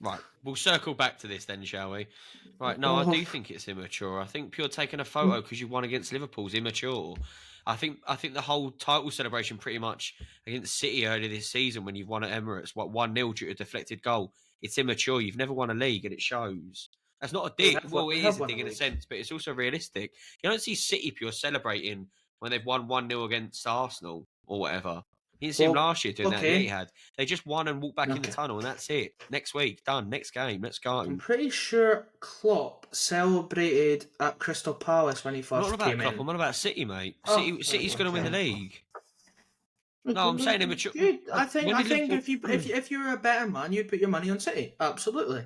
Right, we'll circle back to this then, shall we? Right, no, I do think it's immature. I think pure taking a photo because you won against Liverpool's immature. I think the whole title celebration pretty much against City earlier this season when you've won at Emirates, 1-0 due to a deflected goal. It's immature. You've never won a league and it shows. That's not a dig. Well, it is a dig in a sense, but it's also realistic. You don't see City pure celebrating when they've won 1-0 against Arsenal or whatever. You didn't see him last year doing that. Yeah, he had. They just won and walked back in the tunnel, and that's it. Next week, done. Next game, let's go. I'm pretty sure Klopp celebrated at Crystal Palace when he first came in. I'm not about Klopp. I'm on about City, mate. City's going to win the league. No, I'm saying immature. I think if you were a better man, you'd put your money on City. Absolutely.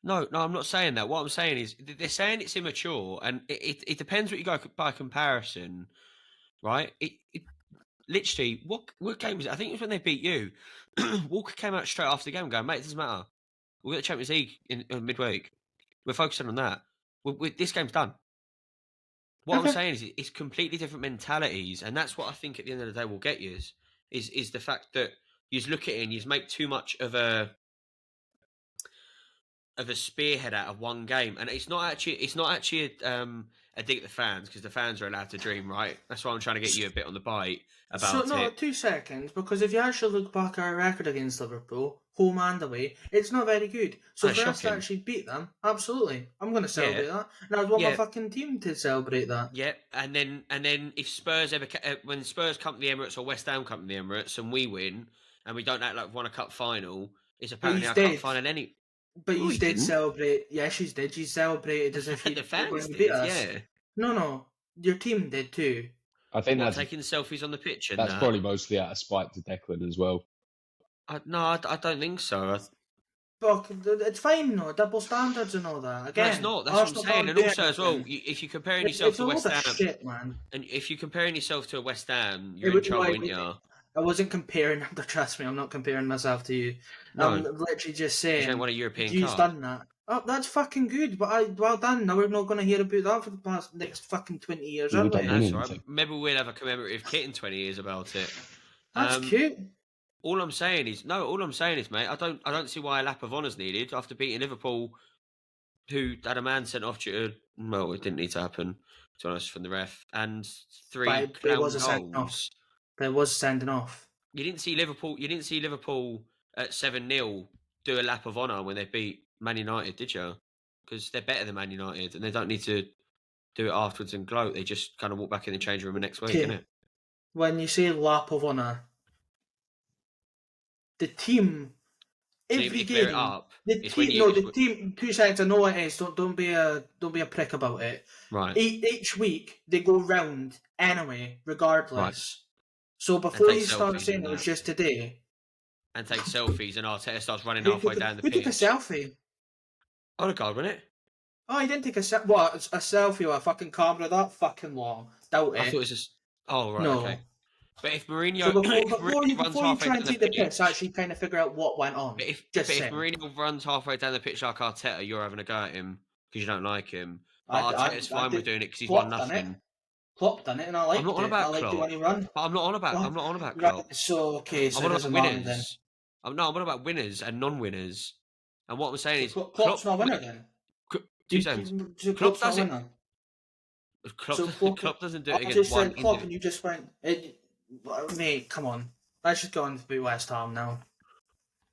No, I'm not saying that. What I'm saying is they're saying it's immature, and it depends what you go by comparison, right? Literally, what game was it? I think it was when they beat you. Walker came out straight after the game going, mate, it doesn't matter. We've got the Champions League in midweek. We're focusing on that. This game's done. What I'm saying is it's completely different mentalities, and that's what I think at the end of the day will get you is the fact that you look at it and you make too much of a spearhead out of one game, and it's not actually a dig at the fans because the fans are allowed to dream, right? That's why I'm trying to get you a bit on the bite about it. So, 2 seconds, because if you actually look back at our record against Liverpool, home and away, it's not very good. So for us to actually beat them, absolutely, I'm going to celebrate that, and I want my fucking team to celebrate that. Yeah, and then if Spurs when Spurs come to the Emirates or West Ham come to the Emirates and we win and we don't act like we've won a cup final, it's apparently our cup final any. But you did celebrate. Yeah, she did. She celebrated as if the fans did. Beat us. Yeah. No, your team did too. I think that's taking selfies on the pitch. That's probably mostly out of spite to Declan as well. I don't think so. But it's fine, no double standards and all that. Again, no, it's not. That's what I'm saying. And also, as well, if you're comparing yourself to West Ham, shit, man. And if you're comparing yourself to a West Ham, you're in trouble, aren't you? I wasn't comparing. Trust me, I'm not comparing myself to you. No. I'm literally just saying. You what a European you've done that. Oh, that's fucking good. But well done. Now we're not going to hear about that for the next fucking 20 years, are we? That's right. Maybe we'll have a commemorative kit in 20 years about it. That's cute. All I'm saying is, mate, I don't see why a lap of honour's needed after beating Liverpool, who had a man sent off due to, well, it didn't need to happen, to be honest, from the ref, and 3 goals. There was sending off. You didn't see Liverpool at 7-0 do a lap of honour when they beat Man United, did you? Because they're better than Man United, and they don't need to do it afterwards and gloat. They just kind of walk back in the change room next week, innit? When you say lap of honour, the team every game, the team. 2 seconds. I know it is. Don't be a prick about it. Right. Each week they go round anyway, regardless. Right. So before you start saying it was just today, and take selfies, and Arteta starts running halfway down the pitch. Who took a selfie? Odegaard, wasn't it? Oh, he didn't take a selfie. What? A selfie with a fucking camera that fucking long? Doubt it. I thought it was just. Oh right, no. Okay. But if Mourinho, before you try and take the piss, actually kind of figure out what went on. But if Mourinho runs halfway down the pitch like Arteta, you're having a go at him because you don't like him. But Arteta's fine with doing it because he's won nothing. Klopp done it, and I liked it. I'm not on about Klopp. I liked it when he run. But I'm not on about Klopp. Right, so okay, so I'm on about winners. I'm on about winners and non-winners. And what I'm saying is, Klopp's not a winner then. 2 seconds. Klopp's not a winner. Klopp doesn't do it against one. Klopp, and you just went. Mate, come on. Let's just go on to be West Ham now.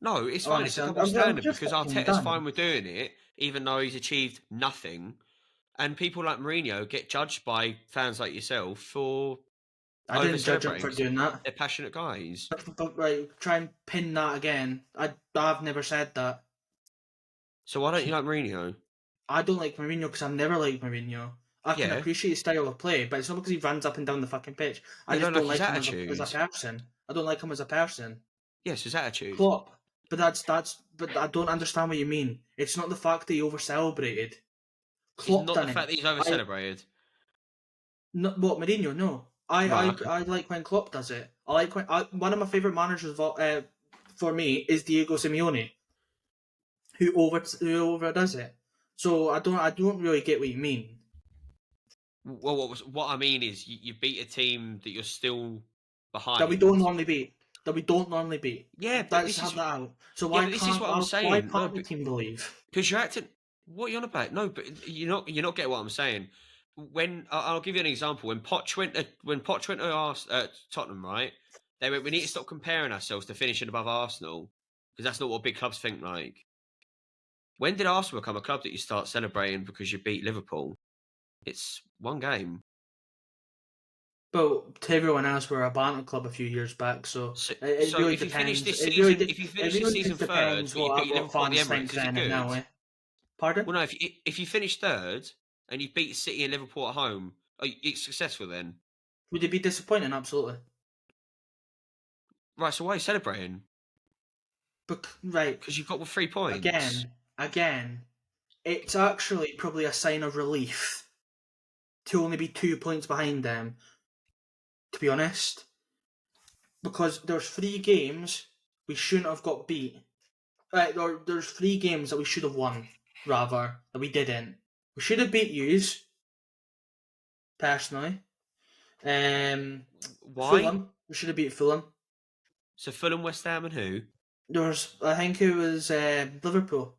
No, it's fine. It's a double standard because Arteta's fine with doing it, even though he's achieved nothing. And people like Mourinho get judged by fans like yourself for. I didn't judge him for doing that. They're passionate guys. But right, try and pin that again. I've never said that. So why don't you like Mourinho? I don't like Mourinho because I've never liked Mourinho. I can appreciate his style of play, but it's not because he runs up and down the fucking pitch. I just don't like him as a person. I don't like him as a person. Yes, his attitude. Klopp. But but I don't understand what you mean. It's not the fact that he over-celebrated. Klopp it's not the fact that he's over-celebrated. What, Mourinho? No. I like when Klopp does it. I like when one of my favourite managers for me is Diego Simeone, who overdoes it. So I don't really get what you mean. Well, what I mean is you beat a team that you're still behind. That we don't normally beat. that we don't normally beat. Yeah, but Let's this have is that out. So yeah, why but this can't is what I'm why saying. No, can't the team believe? because you're acting. What are you on about? No, but you're not getting what I'm saying. When I'll give you an example. When Poch went to Tottenham, right? They went. We need to stop comparing ourselves to finishing above Arsenal because that's not what big clubs think like. When did Arsenal become a club that you start celebrating because you beat Liverpool? It's one game. But to everyone else, we're a banter club a few years back, so So, it so really if you finish depends. this It really season, if you it finish this really season just third, depends but you beat what Liverpool at the fans think Emirates, is it then and now. good? Pardon? Well, no. If you finish third and you beat City and Liverpool at home, it's successful then. Would it be disappointing? Absolutely. Right. So why are you celebrating? But right Because you've got 3 points. again, it's actually probably a sign of relief to only be 2 points behind them. To be honest, because there's 3 games we shouldn't have got beat. Right, there's 3 games that we should have won, rather, that we didn't. We should have beat yous, personally. Why? Fulham. We should have beat Fulham. So Fulham, West Ham, and who? I think it was Liverpool.